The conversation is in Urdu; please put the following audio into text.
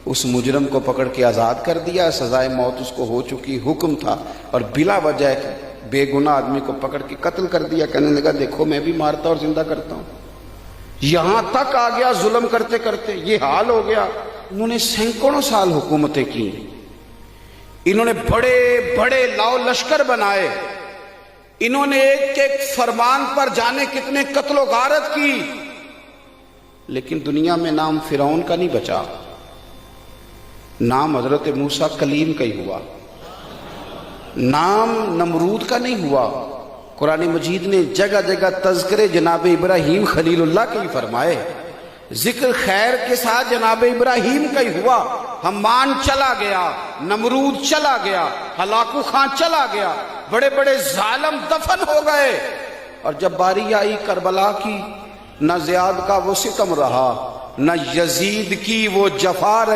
اس مجرم کو پکڑ کے آزاد کر دیا، سزائے موت اس کو ہو چکی، حکم تھا، اور بلا وجہ ایک بے گناہ آدمی کو پکڑ کے قتل کر دیا۔ کہنے لگا دیکھو میں بھی مارتا اور زندہ کرتا ہوں۔ یہاں تک آ گیا ظلم کرتے کرتے، یہ حال ہو گیا۔ انہوں نے سینکڑوں سال حکومتیں کی، انہوں نے بڑے بڑے لاؤ لشکر بنائے، انہوں نے ایک ایک فرمان پر جانے کتنے قتل و غارت کی، لیکن دنیا میں نام فرعون کا نہیں بچا، نام حضرت موسیٰ کلیم کا ہی ہوا، نام نمرود کا نہیں ہوا۔ قرآن مجید نے جگہ جگہ تذکرے جناب ابراہیم خلیل اللہ کے ہی فرمائے، ذکر خیر کے ساتھ جناب ابراہیم کا ہی ہوا۔ حمان چلا گیا، نمرود چلا گیا، ہلاکو خان چلا گیا، بڑے بڑے ظالم دفن ہو گئے، اور جب باری آئی کربلا کی، نہ زیاد کا وہ ستم رہا، نہ یزید کی وہ جفا رہی۔